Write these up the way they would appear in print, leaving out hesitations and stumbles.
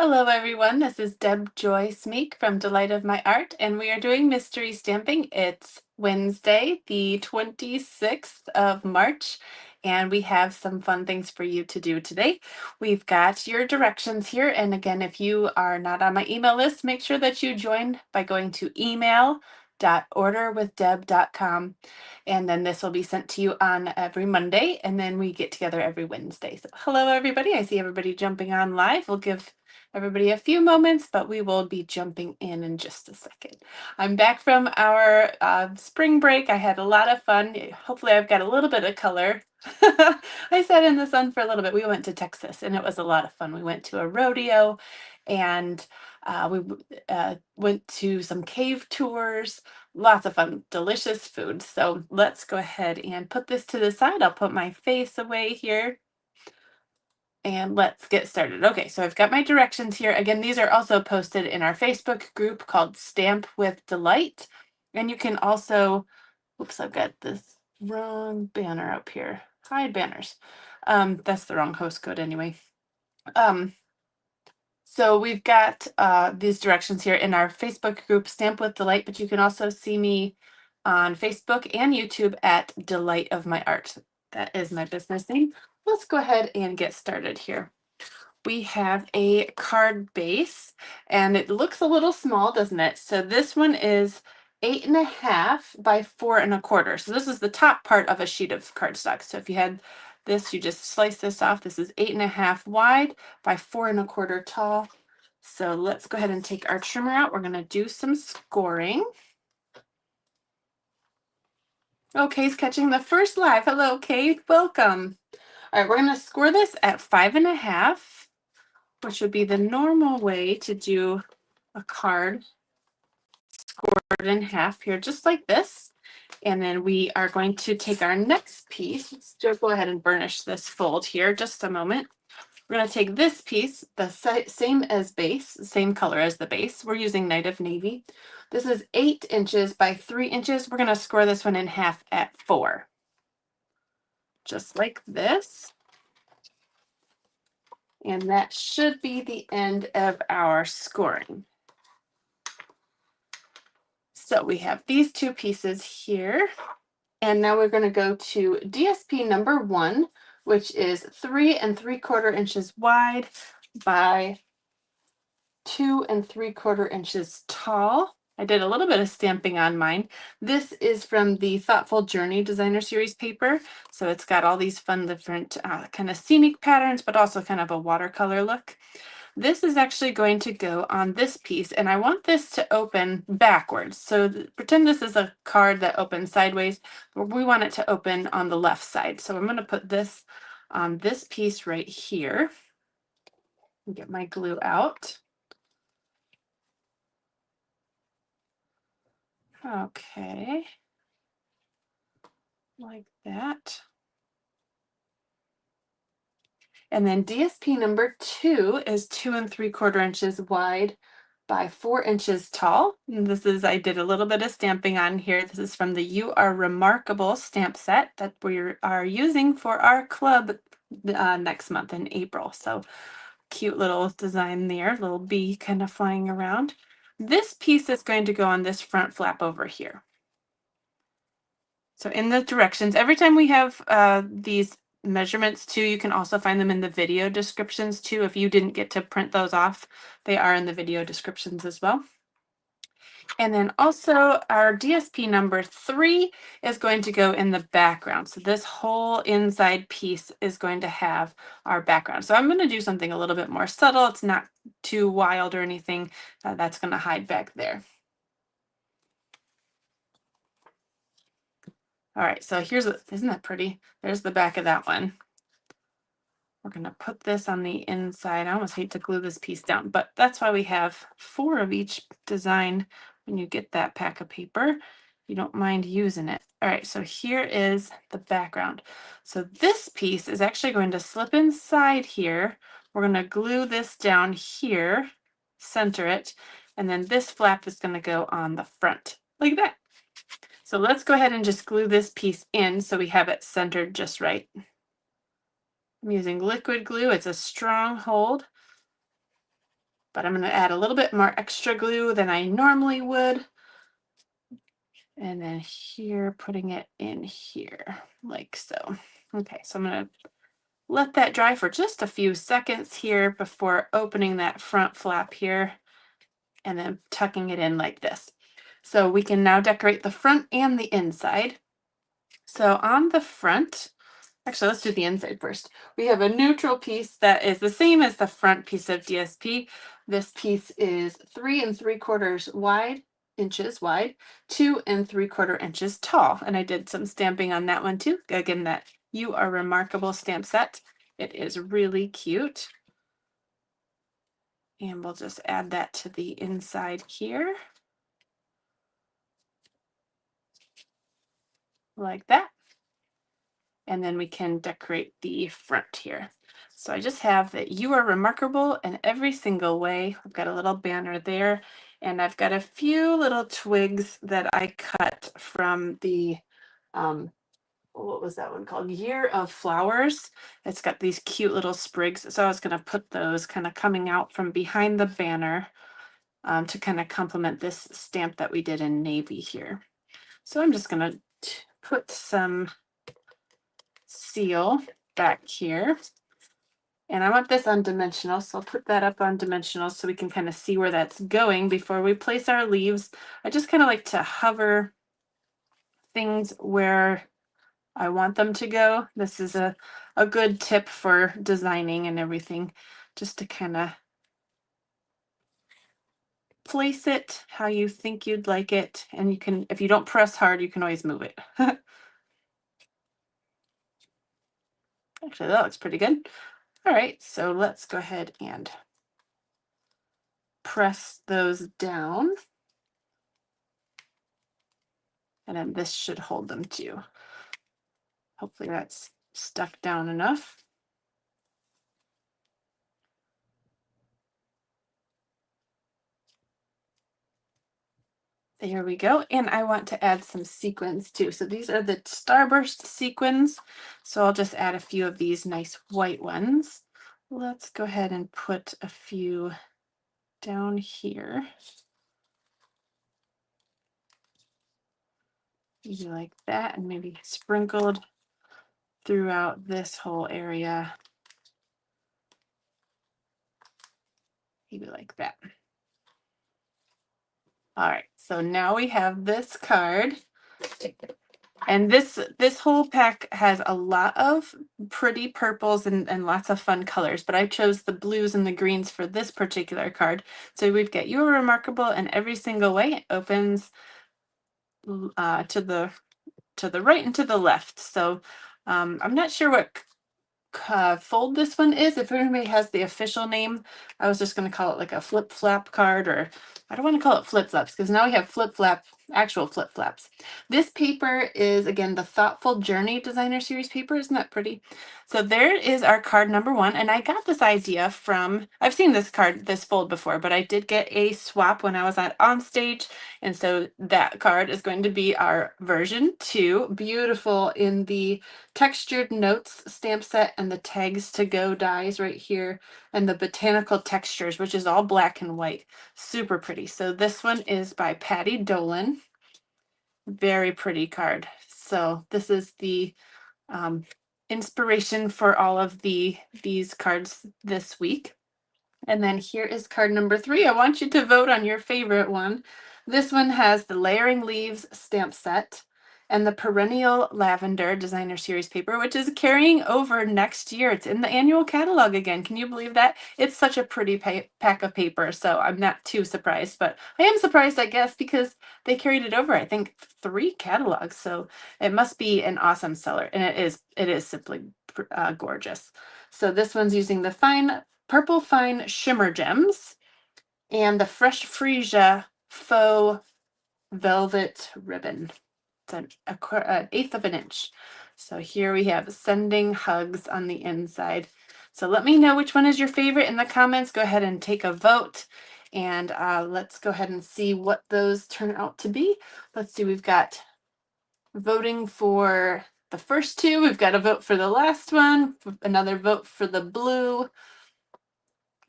Hello, everyone. This is Deb Joy Smeek from Delight of My Art, and we are doing mystery stamping. It's Wednesday, the 26th of March, and we have some fun things for you to do today. We've got your directions here, and again, if you are not on my email list, make sure that you join by going to email.orderwithdeb.com, and then this will be sent to you on every Monday, and then we get together every Wednesday. So, hello, everybody. I see everybody jumping on live. We'll give everybody a few moments, but we will be jumping in just a second. I'm back from our spring break. I had a lot of fun. Hopefully, I've got a little bit of color. I sat in the sun for a little bit. We went to Texas, and it was a lot of fun. We went to a rodeo, and we went to some cave tours. Lots of fun, delicious food. So let's go ahead and put this to the side. I'll put my face away here. And let's get started. Okay, so I've got my directions here. Again, these are also posted in our Facebook group called Stamp with Delight. And you can also, oops, I've got this wrong banner up here. Hide banners. That's the wrong host code anyway. So we've got these directions here in our Facebook group, Stamp with Delight, but you can also see me on Facebook and YouTube at Delight of My Art. That is my business name. Let's go ahead and get started here. We have a card base, and it looks a little small, doesn't it? So this one is 8.5 by 4.25. So this is the top part of a sheet of cardstock. So if you had this, you just slice this off. This is 8.5 wide by 4.25 tall. So let's go ahead and take our trimmer out. We're going to do some scoring. Okay's catching the first live. Hello, Kay. Welcome. All right, we're going to score this at 5.5, which would be the normal way to do a card scored in half here, just like this. And then we are going to take our next piece. Let's just go ahead and burnish this fold here just a moment. We're going to take this piece, the same as base, same color as the base. We're using Night of Navy. This is 8 inches by 3 inches. We're going to score this one in half at 4. Just like this. And that should be the end of our scoring. So we have these two pieces here. And now we're going to go to DSP number 1, which is 3 3/4 inches wide by 2 3/4 inches tall. I did a little bit of stamping on mine. This is from the Thoughtful Journey Designer Series paper. So it's got all these fun different kind of scenic patterns, but also kind of a watercolor look. This is actually going to go on this piece, and I want this to open backwards. So pretend this is a card that opens sideways, but we want it to open on the left side. So I'm going to put this on this piece right here. Get my glue out. Okay, like that. And then DSP number 2 is 2 3/4 inches wide by 4 inches tall. And this is, I did a little bit of stamping on here. This is from the You Are Remarkable stamp set that we are using for our club next month in April. So cute little design there, little bee kind of flying around. This piece is going to go on this front flap over here. So in the directions, every time we have these measurements too, you can also find them in the video descriptions too. If you didn't get to print those off, they are in the video descriptions as well. And then also our DSP number 3 is going to go in the background. So this whole inside piece is going to have our background. So I'm going to do something a little bit more subtle. It's not too wild or anything. That's going to hide back there. All right, so isn't that pretty? There's the back of that one. We're going to put this on the inside. I almost hate to glue this piece down, but that's why we have 4 of each design. When you get that pack of paper, you don't mind using it. All right, so here is the background. So this piece is actually going to slip inside here. We're going to glue this down here, center it, and then this flap is going to go on the front, like that. So let's go ahead and just glue this piece in so we have it centered just right. I'm using liquid glue. It's a strong hold. but I'm going to add a little bit more extra glue than I normally would. And then here, putting it in here like so. Okay, so I'm going to let that dry for just a few seconds here before opening that front flap here and then tucking it in like this. So we can now decorate the front and the inside. So on the front, actually, let's do the inside first. We have a neutral piece that is the same as the front piece of DSP. This piece is 3 3/4 inches wide, 2 3/4 inches tall. And I did some stamping on that one too. Again, that You Are Remarkable stamp set. It is really cute. And we'll just add that to the inside here. Like that. And then we can decorate the front here. So I just have that You Are Remarkable in every single way. I've got a little banner there, and I've got a few little twigs that I cut from the, what was that one called? Year of Flowers. It's got these cute little sprigs. So I was going to put those kind of coming out from behind the banner to kind of complement this stamp that we did in navy here. So I'm just going to put some seal back here. And I want this on dimensional, so I'll put that up on dimensional so we can kind of see where that's going before we place our leaves. I just kind of like to hover things where I want them to go. This is a good tip for designing and everything, just to kind of place it how you think you'd like it. And you can, if you don't press hard, you can always move it. Actually, that looks pretty good. All right, so let's go ahead and press those down. And then this should hold them too. Hopefully that's stuck down enough. There we go. And I want to add some sequins too. So these are the Starburst sequins. So I'll just add a few of these nice white ones. Let's go ahead and put a few down here. Maybe like that, and maybe sprinkled throughout this whole area. Maybe like that. All right, so now we have this card. And this whole pack has a lot of pretty purples and lots of fun colors, but I chose the blues and the greens for this particular card. So we've got You Are Remarkable in every single way. It opens to the right and to the left. So I'm not sure what fold this one is. If anybody has the official name, I was just going to call it like a flip flap card, or I don't want to call it flip flaps because now we have actual flip flaps. This paper is, again, the Thoughtful Journey Designer Series paper. Isn't that pretty? So there is our card number 1. And I got this idea from, I've seen this fold before, but I did get a swap when I was on stage. And so that card is going to be our version 2. Beautiful in the textured notes stamp set and the tags to go dies right here, and the botanical textures, which is all black and white. Super pretty. So this one is by Patti Dolan. Very pretty card. So this is the inspiration for all of these cards this week. And then here is card number 3. I want you to vote on your favorite one. This one has the Layering Leaves stamp set and the Perennial Lavender Designer Series paper, which is carrying over next year. It's in the annual catalog again. Can you believe that? It's such a pretty pack of paper, so I'm not too surprised, but I am surprised, I guess, because they carried it over, I think, 3 catalogs, so it must be an awesome seller, and it is simply gorgeous. So this one's using the Purple Fine Shimmer Gems and the Fresh Freesia Faux Velvet Ribbon. It's an 1/8 of an inch. So here we have Sending Hugs on the inside. So let me know which one is your favorite in the comments. Go ahead and take a vote. And let's go ahead and see what those turn out to be. Let's see, we've got voting for the first 2. We've got a vote for the last one, another vote for the blue.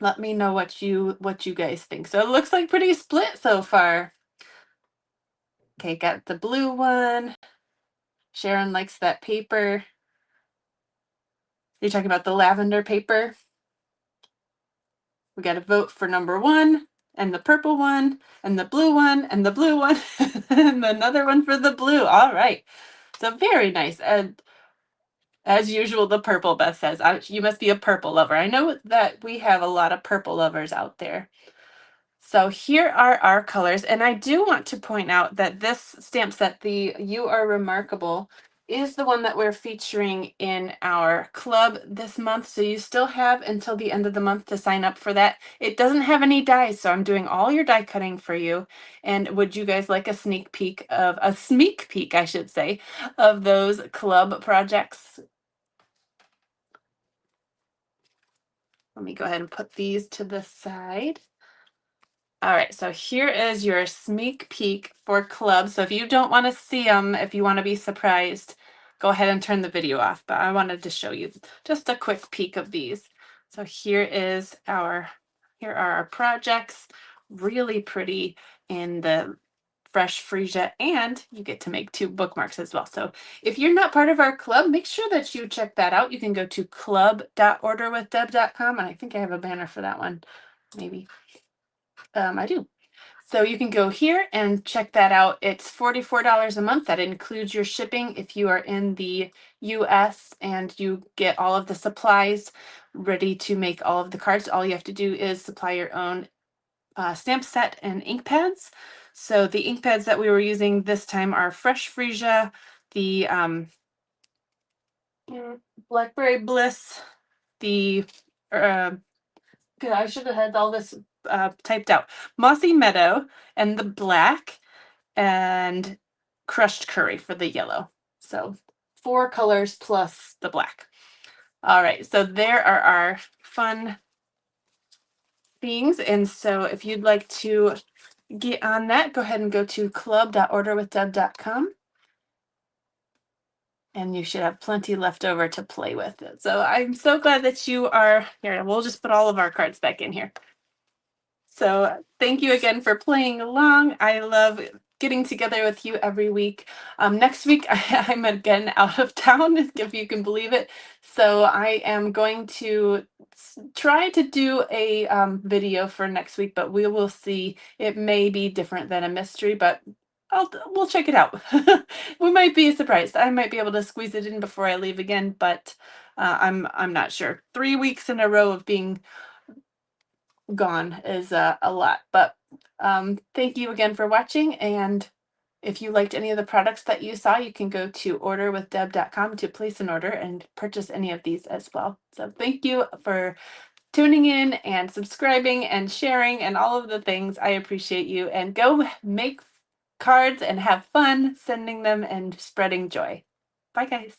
Let me know what you guys think. So it looks like pretty split so far. Okay, got the blue one. Sharon likes that paper. You're talking about the lavender paper? We got to vote for number 1 and the purple one and the blue one and the blue one and another one for the blue. All right. So very nice. And as usual, the purple Beth says, you must be a purple lover. I know that we have a lot of purple lovers out there. So here are our colors. And I do want to point out that this stamp set, the You Are Remarkable, is the one that we're featuring in our club this month. So you still have until the end of the month to sign up for that. It doesn't have any dies, so I'm doing all your die cutting for you. And would you guys like a sneak peek, I should say, of those club projects? Let me go ahead and put these to the side. All right, so here is your sneak peek for club. So if you don't want to see them, if you want to be surprised, go ahead and turn the video off. But I wanted to show you just a quick peek of these. So here are our projects, really pretty in the fresh freesia, and you get to make 2 bookmarks as well. So if you're not part of our club, make sure that you check that out. You can go to club.orderwithdeb.com, and I think I have a banner for that one, maybe. I do. So you can go here and check that out. It's $44 a month. That includes your shipping if you are in the US, and you get all of the supplies ready to make all of the cards. All you have to do is supply your own stamp set and ink pads. So the ink pads that we were using this time are Fresh Freesia, the Blackberry Bliss, the I should have had all this typed out. Mossy Meadow and the black, and crushed curry for the yellow. So 4 colors plus the black. All right, so there are our fun things. And so if you'd like to get on that, go ahead and go to club.orderwithdeb.com. And you should have plenty left over to play with. So I'm so glad that you are here. We'll just put all of our cards back in here. So thank you again for playing along. I love getting together with you every week. Next week, I'm again out of town, if you can believe it. So I am going to try to do a video for next week, but we will see. It may be different than a mystery, but we'll check it out. We might be surprised. I might be able to squeeze it in before I leave again, but I'm not sure. 3 weeks in a row of being gone is a lot. But thank you again for watching. And if you liked any of the products that you saw, you can go to orderwithdeb.com to place an order and purchase any of these as well. So thank you for tuning in and subscribing and sharing and all of the things. I appreciate you. And go make cards and have fun sending them and spreading joy. Bye, guys.